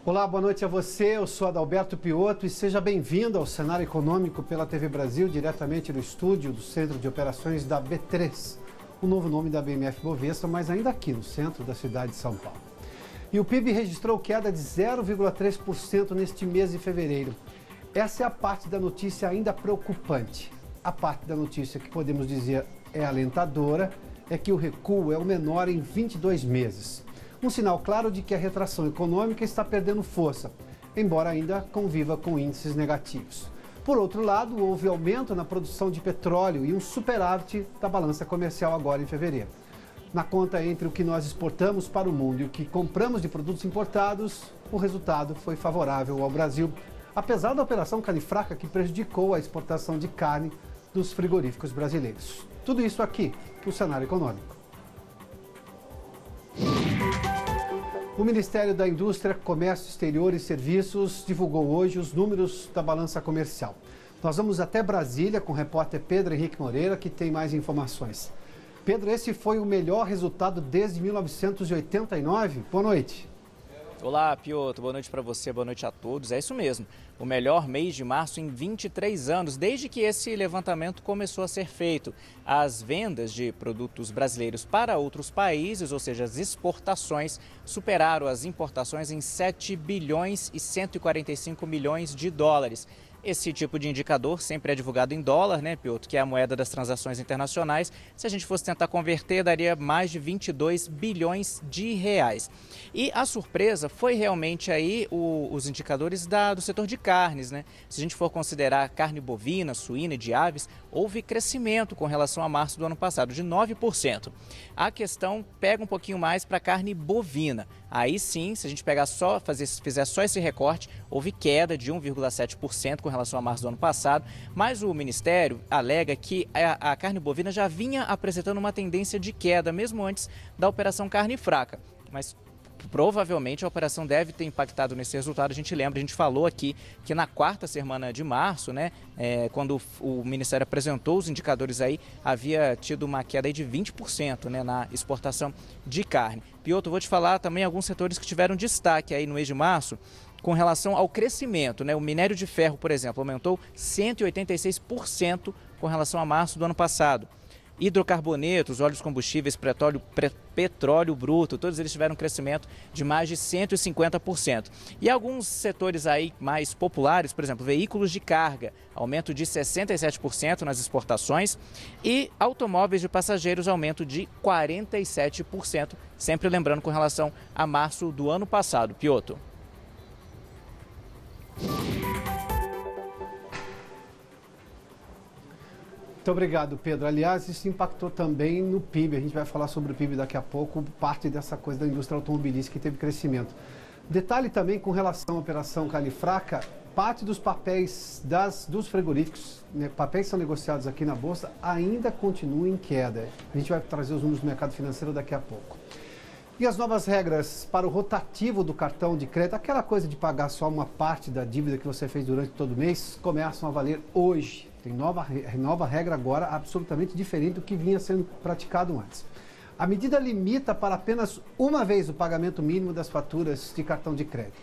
Olá, boa noite a você. Eu sou Adalberto Piotto e seja bem-vindo ao Cenário Econômico pela TV Brasil, diretamente do estúdio do Centro de Operações da B3, o novo nome da BMF Bovespa, mas ainda aqui no centro da cidade de São Paulo. E o PIB registrou queda de 0,3% neste mês de fevereiro. Essa é a parte da notícia ainda preocupante. A parte da notícia que podemos dizer é alentadora é que o recuo é o menor em 22 meses. Um sinal claro de que a retração econômica está perdendo força, embora ainda conviva com índices negativos. Por outro lado, houve aumento na produção de petróleo e um superávit da balança comercial agora em fevereiro. Na conta entre o que nós exportamos para o mundo e o que compramos de produtos importados, o resultado foi favorável ao Brasil, apesar da operação carne fraca que prejudicou a exportação de carne dos frigoríficos brasileiros. Tudo isso aqui no Cenário Econômico. O Ministério da Indústria, Comércio Exterior e Serviços divulgou hoje os números da balança comercial. Nós vamos até Brasília com o repórter Pedro Henrique Moreira, que tem mais informações. Pedro, esse foi o melhor resultado desde 1989? Boa noite. Olá, Piotto. Boa noite para você, boa noite a todos. É isso mesmo, o melhor mês de março em 23 anos, desde que esse levantamento começou a ser feito. As vendas de produtos brasileiros para outros países, ou seja, as exportações, superaram as importações em 7 bilhões e 145 milhões de dólares. Esse tipo de indicador sempre é divulgado em dólar, né, Piotto, que é a moeda das transações internacionais. Se a gente fosse tentar converter, daria mais de 22 bilhões de reais. E a surpresa foi realmente aí os indicadores do setor de carnes, né? Se a gente for considerar carne bovina, suína e de aves, houve crescimento com relação a março do ano passado, de 9%. A questão pega um pouquinho mais para a carne bovina. Aí sim, se a gente fizer só esse recorte, houve queda de 1,7% com relação a março do ano passado, mas o Ministério alega que a carne bovina já vinha apresentando uma tendência de queda, mesmo antes da operação carne fraca. Mas provavelmente a operação deve ter impactado nesse resultado. A gente falou aqui que na quarta semana de março, né, quando o Ministério apresentou os indicadores aí, havia tido uma queda aí de 20%, né, na exportação de carne. Piotto, vou te falar também alguns setores que tiveram destaque aí no mês de março com relação ao crescimento, né? O minério de ferro, por exemplo, aumentou 186% com relação a março do ano passado. Hidrocarbonetos, óleos combustíveis, petróleo bruto, todos eles tiveram um crescimento de mais de 150%. E alguns setores aí mais populares, por exemplo, veículos de carga, aumento de 67% nas exportações, e automóveis de passageiros, aumento de 47%, sempre lembrando com relação a março do ano passado. Piotto. Muito obrigado, Pedro. Aliás, isso impactou também no PIB. A gente vai falar sobre o PIB daqui a pouco, parte dessa coisa da indústria automobilística que teve crescimento. Detalhe também com relação à operação carne fraca, parte dos papéis dos frigoríficos, né, papéis que são negociados aqui na Bolsa, ainda continuam em queda. A gente vai trazer os números do mercado financeiro daqui a pouco. E as novas regras para o rotativo do cartão de crédito, aquela coisa de pagar só uma parte da dívida que você fez durante todo o mês, começam a valer hoje. Tem nova regra agora, absolutamente diferente do que vinha sendo praticado antes. A medida limita para apenas uma vez o pagamento mínimo das faturas de cartão de crédito.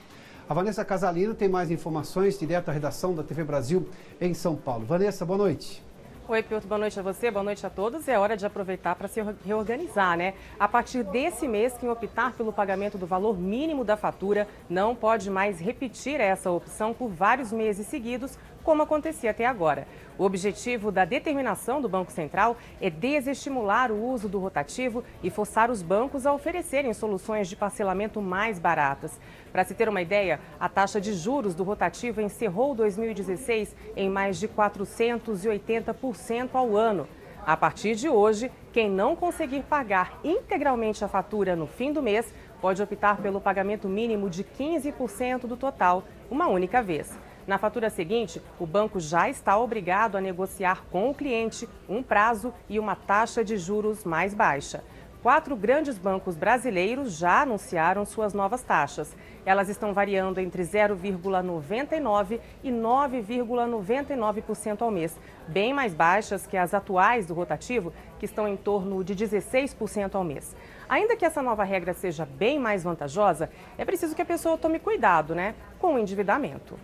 A Vanessa Casalino tem mais informações, direto à redação da TV Brasil em São Paulo. Vanessa, boa noite. Oi, Piotto, boa noite a você, boa noite a todos. É hora de aproveitar para se reorganizar, né? A partir desse mês, quem optar pelo pagamento do valor mínimo da fatura não pode mais repetir essa opção por vários meses seguidos, como acontecia até agora. O objetivo da determinação do Banco Central é desestimular o uso do rotativo e forçar os bancos a oferecerem soluções de parcelamento mais baratas. Para se ter uma ideia, a taxa de juros do rotativo encerrou 2016 em mais de 480% ao ano. A partir de hoje, quem não conseguir pagar integralmente a fatura no fim do mês pode optar pelo pagamento mínimo de 15% do total, uma única vez. Na fatura seguinte, o banco já está obrigado a negociar com o cliente um prazo e uma taxa de juros mais baixa. 4 grandes bancos brasileiros já anunciaram suas novas taxas. Elas estão variando entre 0,99% e 9,99% ao mês, bem mais baixas que as atuais do rotativo, que estão em torno de 16% ao mês. Ainda que essa nova regra seja bem mais vantajosa, é preciso que a pessoa tome cuidado, com o endividamento.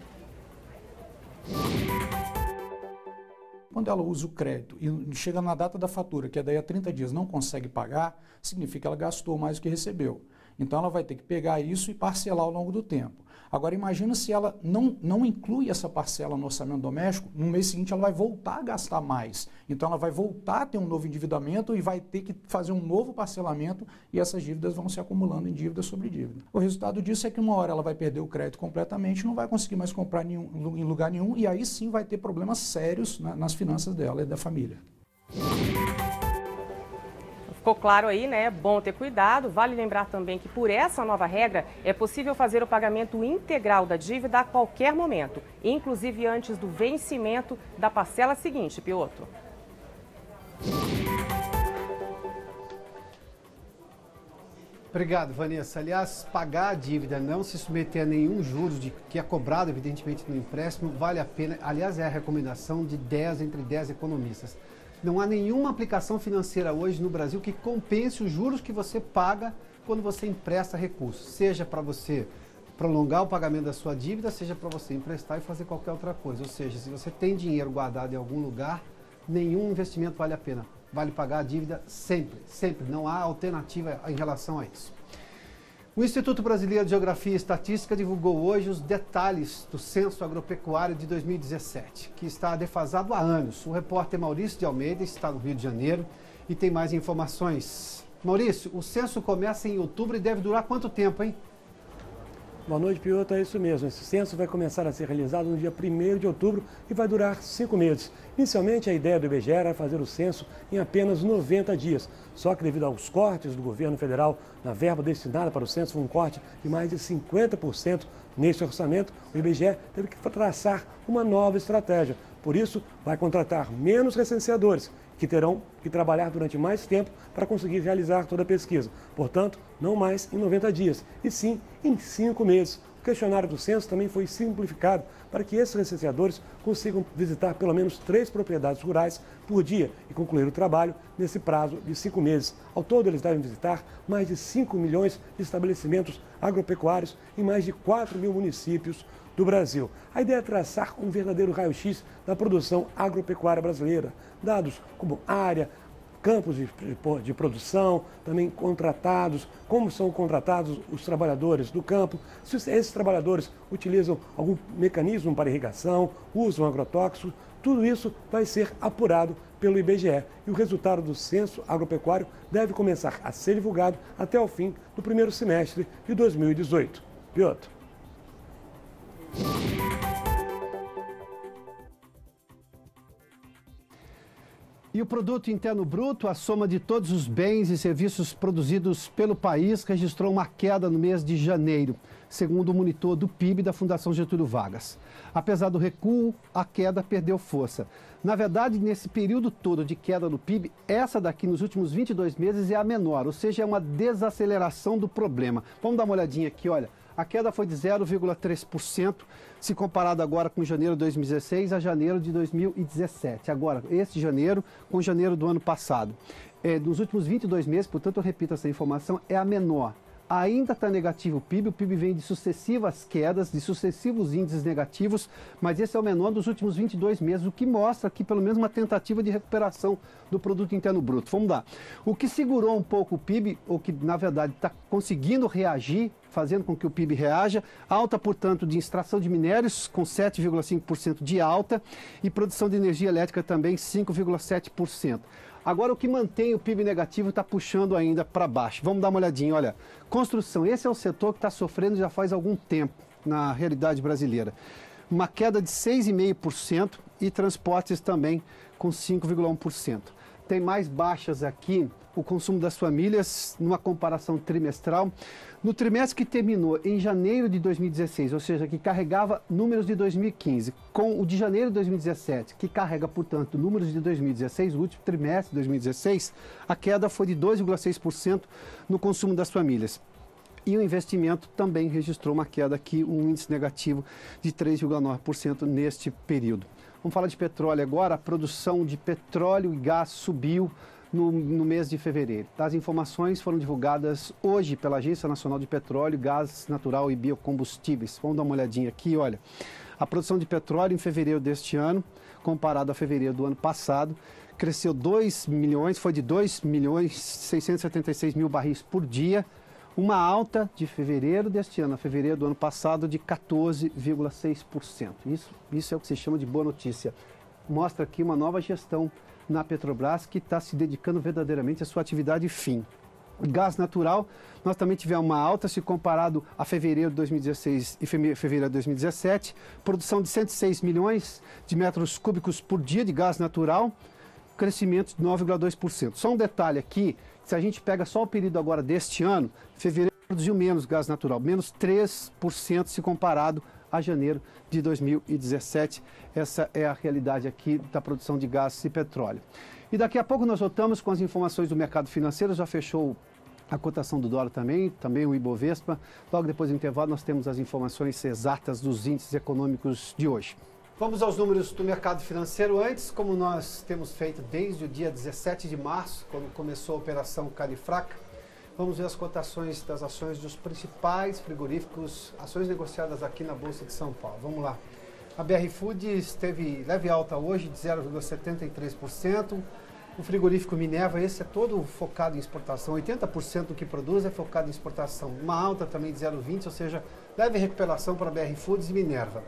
Quando ela usa o crédito e chega na data da fatura, que é daí a 30 dias, não consegue pagar, significa que ela gastou mais do que recebeu. Então ela vai ter que pegar isso e parcelar ao longo do tempo. Agora imagina se ela não inclui essa parcela no orçamento doméstico, no mês seguinte ela vai voltar a gastar mais. Então ela vai voltar a ter um novo endividamento e vai ter que fazer um novo parcelamento e essas dívidas vão se acumulando em dívida sobre dívida. O resultado disso é que uma hora ela vai perder o crédito completamente, não vai conseguir mais comprar em lugar nenhum e aí sim vai ter problemas sérios nas finanças dela e da família. Ficou claro aí, É bom ter cuidado. Vale lembrar também que por essa nova regra é possível fazer o pagamento integral da dívida a qualquer momento, inclusive antes do vencimento da parcela seguinte, Pioto. Obrigado, Vanessa. Aliás, pagar a dívida, não se submeter a nenhum juros que é cobrado, evidentemente, no empréstimo, vale a pena. Aliás, é a recomendação de 10 entre 10 economistas. Não há nenhuma aplicação financeira hoje no Brasil que compense os juros que você paga quando você empresta recursos. Seja para você prolongar o pagamento da sua dívida, seja para você emprestar e fazer qualquer outra coisa. Ou seja, se você tem dinheiro guardado em algum lugar, nenhum investimento vale a pena. Vale pagar a dívida sempre, sempre. Não há alternativa em relação a isso. O Instituto Brasileiro de Geografia e Estatística divulgou hoje os detalhes do Censo Agropecuário de 2017, que está defasado há anos. O repórter Maurício de Almeida está no Rio de Janeiro e tem mais informações. Maurício, o censo começa em outubro e deve durar quanto tempo, hein? Boa noite, Pioto. É isso mesmo. Esse censo vai começar a ser realizado no dia 1º de outubro e vai durar 5 meses. Inicialmente, a ideia do IBGE era fazer o censo em apenas 90 dias. Só que devido aos cortes do governo federal na verba destinada para o censo, foi um corte de mais de 50% nesse orçamento, o IBGE teve que traçar uma nova estratégia. Por isso, vai contratar menos recenseadores, que terão que trabalhar durante mais tempo para conseguir realizar toda a pesquisa. Portanto, não mais em 90 dias, e sim em 5 meses. O questionário do censo também foi simplificado para que esses recenseadores consigam visitar pelo menos 3 propriedades rurais por dia e concluir o trabalho nesse prazo de 5 meses. Ao todo, eles devem visitar mais de 5 milhões de estabelecimentos agropecuários em mais de 4 mil municípios do Brasil. A ideia é traçar um verdadeiro raio-x da produção agropecuária brasileira. Dados como área, campos de produção, também contratados, como são contratados os trabalhadores do campo, se esses trabalhadores utilizam algum mecanismo para irrigação, usam agrotóxicos, tudo isso vai ser apurado pelo IBGE. E o resultado do censo agropecuário deve começar a ser divulgado até o fim do primeiro semestre de 2018. Pioto. E o Produto Interno Bruto, a soma de todos os bens e serviços produzidos pelo país, registrou uma queda no mês de janeiro, segundo o monitor do PIB da Fundação Getúlio Vargas. Apesar do recuo, a queda perdeu força. Na verdade, nesse período todo de queda no PIB, essa daqui nos últimos 22 meses é a menor, ou seja, é uma desaceleração do problema. Vamos dar uma olhadinha aqui, olha. A queda foi de 0,3%, se comparado agora com janeiro de 2016 a janeiro de 2017. Agora, esse janeiro com janeiro do ano passado. Nos últimos 22 meses, portanto, eu repito essa informação, é a menor. Ainda está negativo o PIB vem de sucessivas quedas, de sucessivos índices negativos, mas esse é o menor dos últimos 22 meses, o que mostra aqui pelo menos uma tentativa de recuperação do Produto Interno Bruto. Vamos lá. O que segurou um pouco o PIB, ou que na verdade está conseguindo reagir, fazendo com que o PIB reaja, alta, portanto, de extração de minérios, com 7,5% de alta, e produção de energia elétrica também 5,7%. Agora, o que mantém o PIB negativo está puxando ainda para baixo. Vamos dar uma olhadinha, olha. Construção, esse é o setor que está sofrendo já faz algum tempo na realidade brasileira. Uma queda de 6,5% e transportes também com 5,1%. Tem mais baixas aqui o consumo das famílias numa comparação trimestral. No trimestre que terminou em janeiro de 2016, ou seja, que carregava números de 2015, com o de janeiro de 2017, que carrega, portanto, números de 2016, o último trimestre de 2016, a queda foi de 2,6% no consumo das famílias. E o investimento também registrou uma queda aqui, um índice negativo de 3,9% neste período. Vamos falar de petróleo agora. A produção de petróleo e gás subiu no mês de fevereiro. As informações foram divulgadas hoje pela Agência Nacional de Petróleo, Gás Natural e Biocombustíveis. Vamos dar uma olhadinha aqui, olha. A produção de petróleo em fevereiro deste ano, comparado a fevereiro do ano passado, cresceu 2 milhões, foi de 2.676.000 barris por dia, uma alta de fevereiro deste ano a fevereiro do ano passado de 14,6%. Isso é o que se chama de boa notícia. Mostra aqui uma nova gestão na Petrobras, que está se dedicando verdadeiramente à sua atividade fim. Gás natural, nós também tivemos uma alta se comparado a fevereiro de 2016 e fevereiro de 2017, produção de 106 milhões de metros cúbicos por dia de gás natural, crescimento de 9,2%. Só um detalhe aqui, se a gente pega só o período agora deste ano, fevereiro produziu menos gás natural, menos 3% se comparado a janeiro de 2017. Essa é a realidade aqui da produção de gás e petróleo. E daqui a pouco nós voltamos com as informações do mercado financeiro. Já fechou a cotação do dólar também o Ibovespa. Logo depois do intervalo nós temos as informações exatas dos índices econômicos de hoje. Vamos aos números do mercado financeiro antes, como nós temos feito desde o dia 17 de março, quando começou a operação Carne Fraca. Vamos ver as cotações das ações dos principais frigoríficos, ações negociadas aqui na Bolsa de São Paulo. Vamos lá. A BR Foods teve leve alta hoje de 0,73%. O frigorífico Minerva, esse é todo focado em exportação. 80% do que produz é focado em exportação. Uma alta também de 0,20%, ou seja, leve recuperação para a BR Foods e Minerva.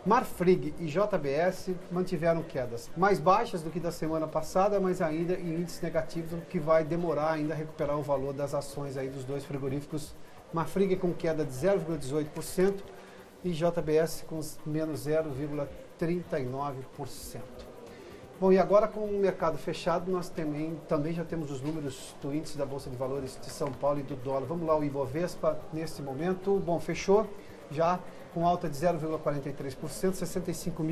Marfrig e JBS mantiveram quedas mais baixas do que da semana passada, mas ainda em índices negativos, o que vai demorar ainda a recuperar o valor das ações aí dos dois frigoríficos. Marfrig com queda de 0,18% e JBS com menos 0,39%. Bom, e agora com o mercado fechado, nós também já temos os números do índice da Bolsa de Valores de São Paulo e do dólar. Vamos lá, o Ibovespa nesse momento, bom, fechou já com alta de 0,43%,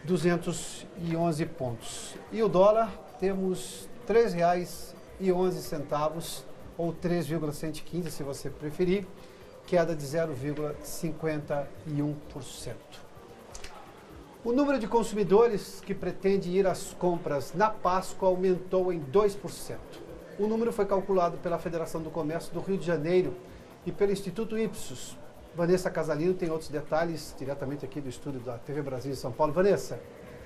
65.211 pontos. E o dólar, temos R$ 3,11, ou 3,115 se você preferir, queda de 0,51%. O número de consumidores que pretende ir às compras na Páscoa aumentou em 2%. O número foi calculado pela Federação do Comércio do Rio de Janeiro e pelo Instituto Ipsos. Vanessa Casalino tem outros detalhes diretamente aqui do estúdio da TV Brasil em São Paulo. Vanessa.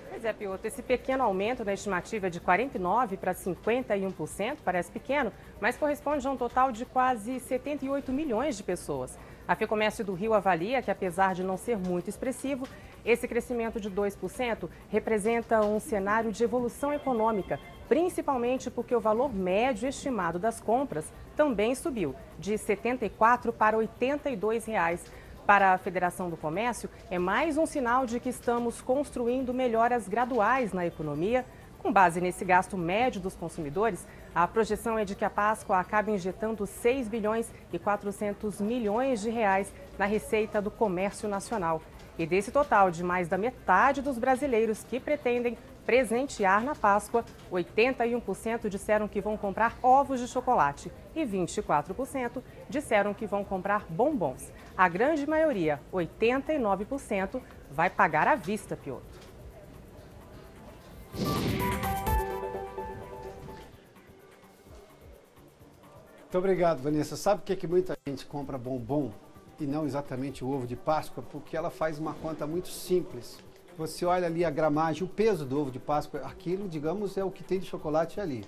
Pois é, Piotr, esse pequeno aumento na estimativa de 49% para 51% parece pequeno, mas corresponde a um total de quase 78 milhões de pessoas. A FEComércio do Rio avalia que, apesar de não ser muito expressivo, esse crescimento de 2% representa um cenário de evolução econômica, principalmente porque o valor médio estimado das compras também subiu, de R$ 74 para R$ 82. Para a Federação do Comércio, é mais um sinal de que estamos construindo melhoras graduais na economia. Com base nesse gasto médio dos consumidores, a projeção é de que a Páscoa acabe injetando 6 bilhões e 400 milhões de reais na receita do comércio nacional. E desse total de mais da metade dos brasileiros que pretendem presentear na Páscoa, 81% disseram que vão comprar ovos de chocolate e 24% disseram que vão comprar bombons. A grande maioria, 89%, vai pagar à vista, Piotr. Muito obrigado, Vanessa. Sabe por que muita gente compra bombom e não exatamente o ovo de Páscoa? Porque ela faz uma conta muito simples. Você olha ali a gramagem, o peso do ovo de Páscoa, aquilo, digamos, é o que tem de chocolate ali.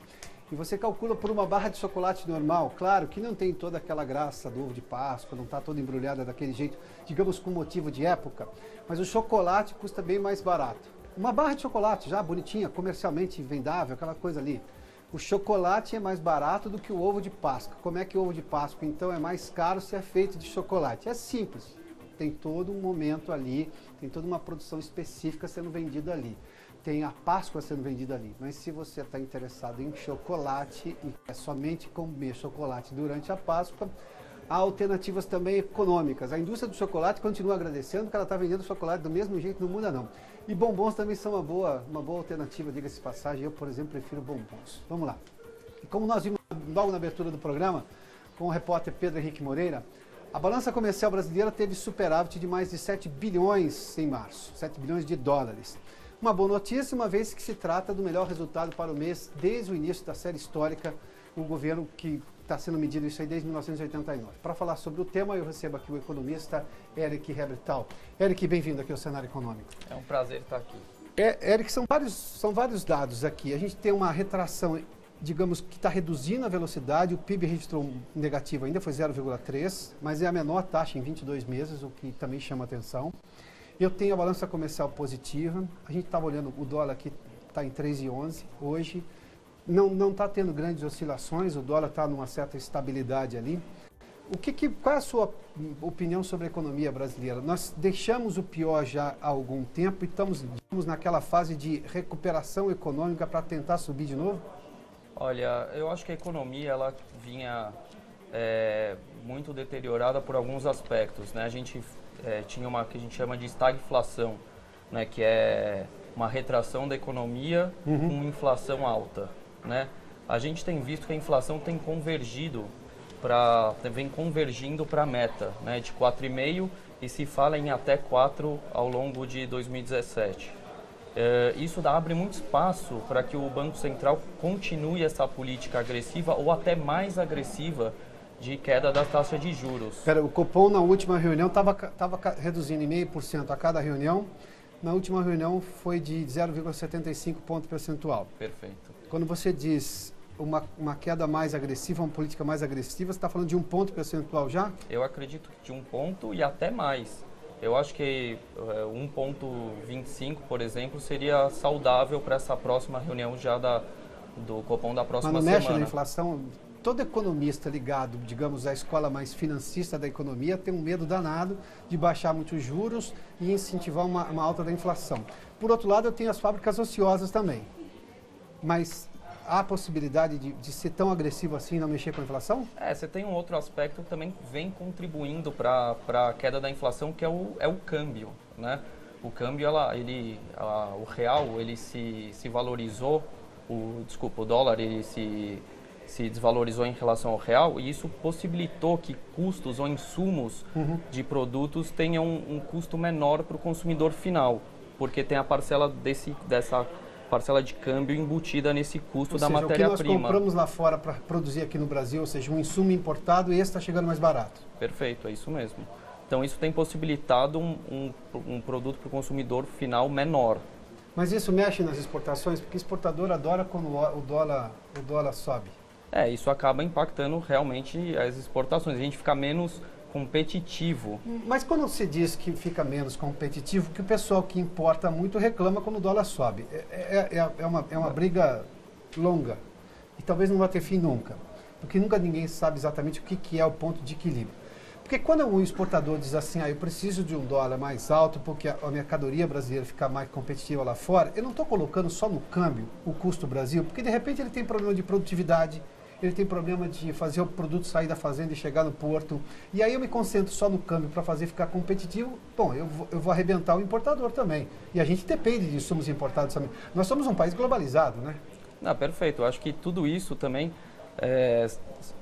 E você calcula por uma barra de chocolate normal, claro que não tem toda aquela graça do ovo de Páscoa, não está toda embrulhada daquele jeito, digamos, com motivo de época, mas o chocolate custa bem mais barato. Uma barra de chocolate já bonitinha, comercialmente vendável, aquela coisa ali. O chocolate é mais barato do que o ovo de Páscoa. Como é que o ovo de Páscoa, então, é mais caro se é feito de chocolate? É simples. Tem todo um momento ali, tem toda uma produção específica sendo vendida ali. tem a Páscoa sendo vendida ali. Mas se você está interessado em chocolate e quer somente comer chocolate durante a Páscoa, há alternativas também econômicas. A indústria do chocolate continua agradecendo porque ela está vendendo chocolate do mesmo jeito, não muda não. E bombons também são uma boa alternativa, diga-se de passagem. Eu, por exemplo, prefiro bombons. Vamos lá. E como nós vimos logo na abertura do programa, com o repórter Pedro Henrique Moreira, a balança comercial brasileira teve superávit de mais de 7 bilhões em março, 7 bilhões de dólares. Uma boa notícia, uma vez que se trata do melhor resultado para o mês desde o início da série histórica, o governo que está sendo medido isso aí desde 1989. Para falar sobre o tema, eu recebo aqui o economista Eric Hebertal. Eric, bem-vindo aqui ao Cenário Econômico. É um prazer estar aqui. Eric, são vários dados aqui. A gente tem uma retração, digamos, que está reduzindo a velocidade. O PIB registrou um negativo ainda, foi 0,3, mas é a menor taxa em 22 meses, o que também chama atenção. Eu tenho a balança comercial positiva. A gente estava olhando, o dólar aqui está em 3,11 hoje. Não está tendo grandes oscilações, o dólar está numa certa estabilidade ali. Qual é a sua opinião sobre a economia brasileira? Nós deixamos o pior já há algum tempo e estamos naquela fase de recuperação econômica para tentar subir de novo? Olha, eu acho que a economia ela vinha muito deteriorada por alguns aspectos, né? A gente tinha uma que a gente chama de estagflação, né? Que é uma retração da economia com inflação alta, né? A gente tem visto que a inflação vem convergindo para a meta, né? De 4,5% e se fala em até 4% ao longo de 2017. Isso abre muito espaço para que o Banco Central continue essa política agressiva ou até mais agressiva de queda da taxa de juros. O Copom na última reunião estava reduzindo em 0,5% a cada reunião. Na última reunião foi de 0,75 ponto percentual. Perfeito. Quando você diz uma queda mais agressiva, uma política mais agressiva, você está falando de 1 ponto percentual já? Eu acredito que de 1 ponto e até mais. Eu acho que 1,25, por exemplo, seria saudável para essa próxima reunião já do Copom da próxima semana. Mas não mexe na inflação? Todo economista ligado, digamos, à escola mais financista da economia tem um medo danado de baixar muitos juros e incentivar uma alta da inflação. Por outro lado, eu tenho as fábricas ociosas também. Mas há a possibilidade de ser tão agressivo assim e não mexer com a inflação? Você tem um outro aspecto que também vem contribuindo para a queda da inflação, que é o câmbio, né? O câmbio, o real, ele se valorizou, o dólar, ele se desvalorizou em relação ao real e isso possibilitou que custos ou insumos de produtos tenham um custo menor para o consumidor final, porque tem a parcela dessa parcela de câmbio embutida nesse custo da matéria-prima. O que nós compramos lá fora para produzir aqui no Brasil, ou seja, um insumo importado, e esse está chegando mais barato. Perfeito, é isso mesmo. Então isso tem possibilitado um produto para o consumidor final menor. Mas isso mexe nas exportações, porque o exportador adora quando o dólar sobe. Isso acaba impactando realmente as exportações. A gente fica menos competitivo. Mas quando você diz que fica menos competitivo, que o pessoal que importa muito reclama quando o dólar sobe. É uma briga longa e talvez não vai ter fim nunca, porque nunca ninguém sabe exatamente o que é o ponto de equilíbrio. Porque quando um exportador diz assim, eu preciso de um dólar mais alto porque a mercadoria brasileira fica mais competitiva lá fora, eu não estou colocando só no câmbio o custo Brasil, porque de repente ele tem problema de produtividade, ele tem problema de fazer o produto sair da fazenda e chegar no porto. E aí eu me concentro só no câmbio para fazer ficar competitivo. Bom, eu vou arrebentar o importador também. E a gente depende de insumos importados também. Nós somos um país globalizado, né? Perfeito. Eu acho que tudo isso também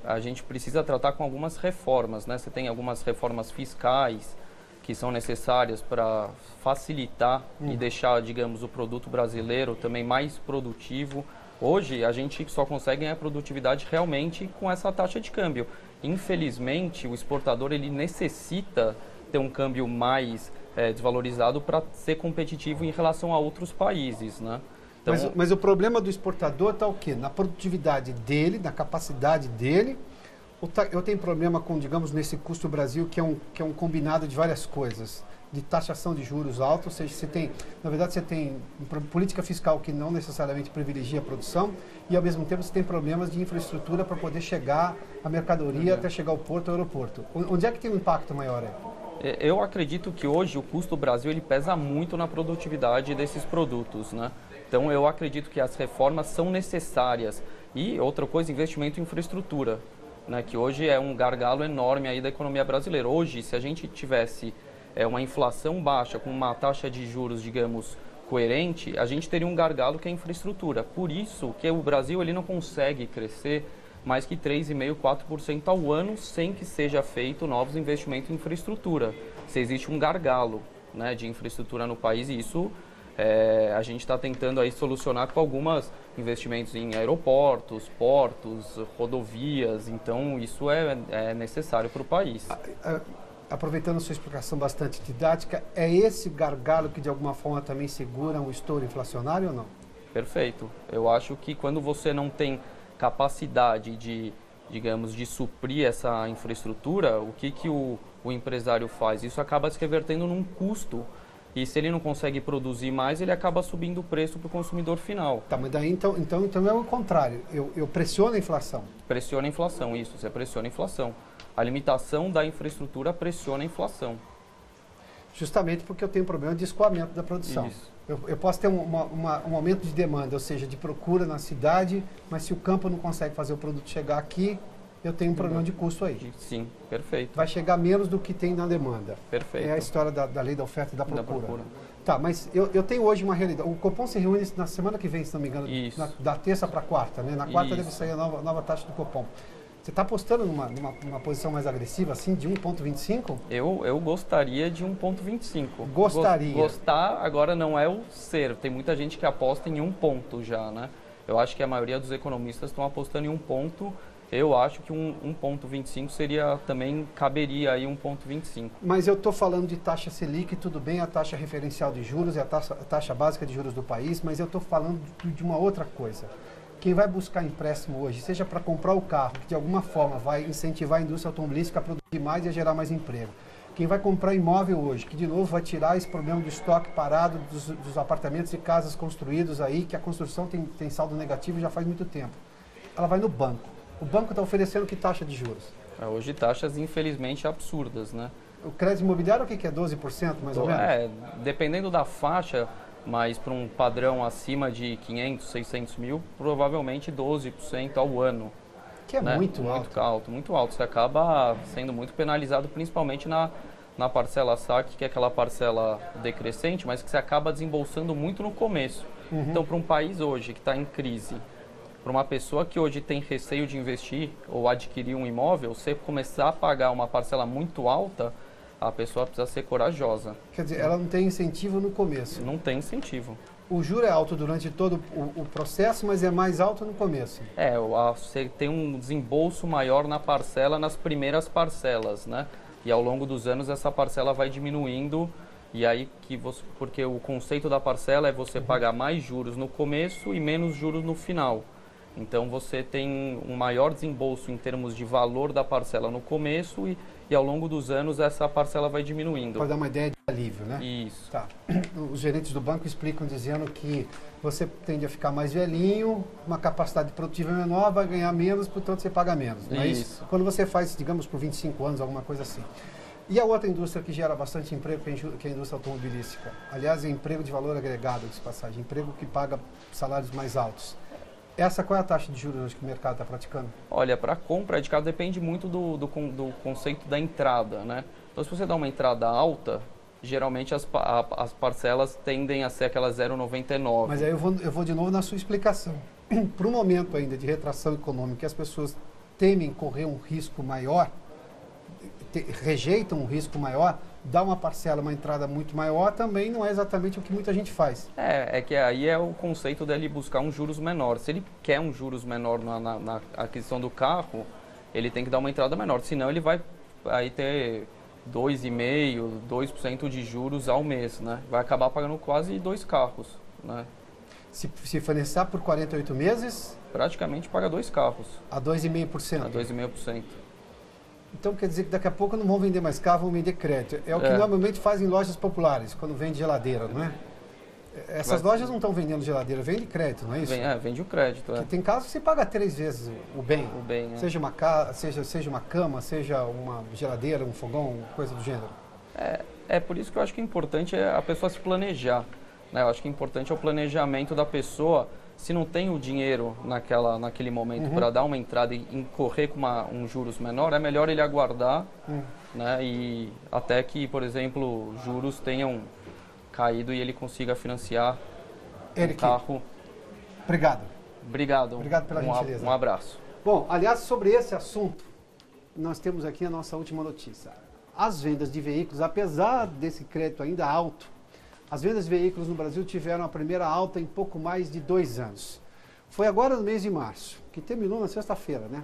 a gente precisa tratar com algumas reformas, né? Você tem algumas reformas fiscais que são necessárias para facilitar e deixar, digamos, o produto brasileiro também mais produtivo. Hoje, a gente só consegue ganhar produtividade realmente com essa taxa de câmbio. Infelizmente, o exportador ele necessita ter um câmbio mais desvalorizado para ser competitivo em relação a outros países, né? Então, mas o problema do exportador está o quê? Na produtividade dele, na capacidade dele, ou eu tenho problema com, digamos, nesse custo Brasil, que é um combinado de várias coisas? De taxação de juros altos, ou seja, na verdade você tem política fiscal que não necessariamente privilegia a produção e ao mesmo tempo você tem problemas de infraestrutura para poder chegar a mercadoria até chegar ao porto ou aeroporto. Onde é que tem um impacto maior aí? Eu acredito que hoje o custo Brasil ele pesa muito na produtividade desses produtos, né? Então, eu acredito que as reformas são necessárias. E outra coisa, investimento em infraestrutura, né, que hoje é um gargalo enorme aí da economia brasileira. Hoje, se a gente tivesse uma inflação baixa, com uma taxa de juros, digamos, coerente, a gente teria um gargalo que é a infraestrutura. Por isso que o Brasil ele não consegue crescer mais que 3,5%, 4% ao ano sem que seja feito novos investimentos em infraestrutura. Se existe um gargalo, né, de infraestrutura no país, e isso a gente está tentando aí solucionar com alguns investimentos em aeroportos, portos, rodovias. Então, isso é necessário para o país. Aproveitando a sua explicação bastante didática, é esse gargalo que de alguma forma também segura um estouro inflacionário ou não? Perfeito. Eu acho que quando você não tem capacidade de, digamos, de suprir essa infraestrutura, o que o empresário faz? Isso acaba se revertendo num custo. E se ele não consegue produzir mais, ele acaba subindo o preço para o consumidor final. Tá, mas daí então é o contrário. Eu pressiono a inflação. Pressiona a inflação, isso. Você pressiona a inflação. A limitação da infraestrutura pressiona a inflação. Justamente porque eu tenho problema de escoamento da produção. Isso. Eu posso ter um aumento de demanda, ou seja, de procura na cidade, mas se o campo não consegue fazer o produto chegar aqui, eu tenho um problema de custo aí. Sim, perfeito. Vai chegar menos do que tem na demanda. Perfeito. É a história da lei da oferta e da procura. Tá, mas eu tenho hoje uma realidade. O Copom se reúne na semana que vem, se não me engano, da terça para quarta, né? Na quarta deve sair a nova taxa do Copom. Você está apostando numa posição mais agressiva, assim, de 1,25? Eu gostaria de 1,25. Gostaria. Gostar agora não é o ser. Tem muita gente que aposta em 1 ponto já, né? Eu acho que a maioria dos economistas estão apostando em 1 ponto. Eu acho que 1,25 seria, também caberia aí 1,25. Mas eu estou falando de taxa Selic, tudo bem, a taxa referencial de juros, é a taxa básica de juros do país, mas eu estou falando de uma outra coisa. Quem vai buscar empréstimo hoje, seja para comprar o carro, que de alguma forma vai incentivar a indústria automobilística a produzir mais e a gerar mais emprego. Quem vai comprar imóvel hoje, que de novo vai tirar esse problema do estoque parado dos apartamentos e casas construídos aí, que a construção tem saldo negativo já faz muito tempo. Ela vai no banco. O banco está oferecendo que taxa de juros? Hoje taxas infelizmente absurdas, né? O crédito imobiliário o que é 12% mais ou menos? Dependendo da faixa, mas para um padrão acima de 500, 600 mil, provavelmente 12% ao ano. Que é, né? Muito alto. Muito alto. Você acaba sendo muito penalizado, principalmente na parcela saque, que é aquela parcela decrescente, mas que você acaba desembolsando muito no começo. Uhum. Então, para um país hoje que está em crise, para uma pessoa que hoje tem receio de investir ou adquirir um imóvel, você começar a pagar uma parcela muito alta, a pessoa precisa ser corajosa. Quer dizer, ela não tem incentivo no começo. Não tem incentivo. O juro é alto durante todo o processo, mas é mais alto no começo. Você tem um desembolso maior na parcela, nas primeiras parcelas, né? E ao longo dos anos essa parcela vai diminuindo, e aí porque o conceito da parcela é você pagar mais juros no começo e menos juros no final. Então você tem um maior desembolso em termos de valor da parcela no começo e ao longo dos anos essa parcela vai diminuindo. Para dar uma ideia de alívio, né? Isso. Tá. Os gerentes do banco explicam dizendo que você tende a ficar mais velhinho, uma capacidade produtiva menor, vai ganhar menos, portanto você paga menos. Não é isso? Quando você faz, digamos, por 25 anos, alguma coisa assim. E a outra indústria que gera bastante emprego, que é a indústria automobilística. Aliás, é emprego de valor agregado, de passagem, emprego que paga salários mais altos. Qual é a taxa de juros que o mercado está praticando? Olha, para compra de carro depende muito do conceito da entrada, né? Então, se você dá uma entrada alta, geralmente as parcelas tendem a ser aquelas 0,99. Mas aí eu vou de novo na sua explicação. Para o momento ainda de retração econômica, as pessoas temem correr um risco maior, rejeitam um risco maior, dar uma parcela, uma entrada muito maior, também não é exatamente o que muita gente faz. É que aí é o conceito dele buscar um juros menor. Se ele quer um juros menor na aquisição do carro, ele tem que dar uma entrada menor, senão ele vai aí ter 2,5%, 2% de juros ao mês, né? Vai acabar pagando quase 2 carros, né? Se financiar por 48 meses? Praticamente paga 2 carros. A 2,5%? A 2,5%. Então quer dizer que daqui a pouco não vão vender mais carro, vão vender crédito. É o que normalmente fazem lojas populares, quando vende geladeira, não é? Essas lojas não estão vendendo geladeira, vende crédito, não é isso? Vende o crédito. Tem casos que você paga 3 vezes o bem. Seja uma cama, seja uma geladeira, um fogão, coisa do gênero. É por isso que eu acho que é importante a pessoa se planejar. né? Eu acho que o importante é o planejamento da pessoa. Se não tem o dinheiro naquele momento para dar uma entrada e incorrer com um juros menor, é melhor ele aguardar, né? E até que, por exemplo, juros tenham caído e ele consiga financiar o carro. Obrigado. Obrigado. Obrigado pela gentileza. Um abraço. Bom, aliás, sobre esse assunto, nós temos aqui a nossa última notícia. As vendas de veículos, apesar desse crédito ainda alto, as vendas de veículos no Brasil tiveram a primeira alta em pouco mais de 2 anos. Foi agora no mês de março, que terminou na sexta-feira, né?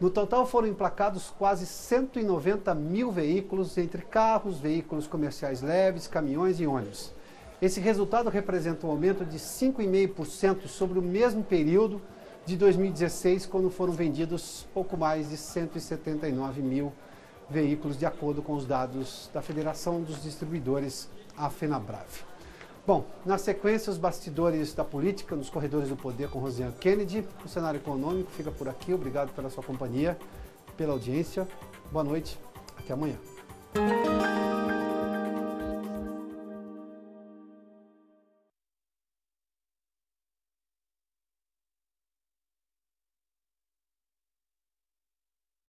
No total foram emplacados quase 190 mil veículos, entre carros, veículos comerciais leves, caminhões e ônibus. Esse resultado representa um aumento de 5,5% sobre o mesmo período de 2016, quando foram vendidos pouco mais de 179 mil veículos, de acordo com os dados da Federação dos Distribuidores, a FenaBrave. Bom, na sequência, os bastidores da política, nos corredores do poder com Rosiane Kennedy. O cenário econômico fica por aqui. Obrigado pela sua companhia, pela audiência. Boa noite, até amanhã.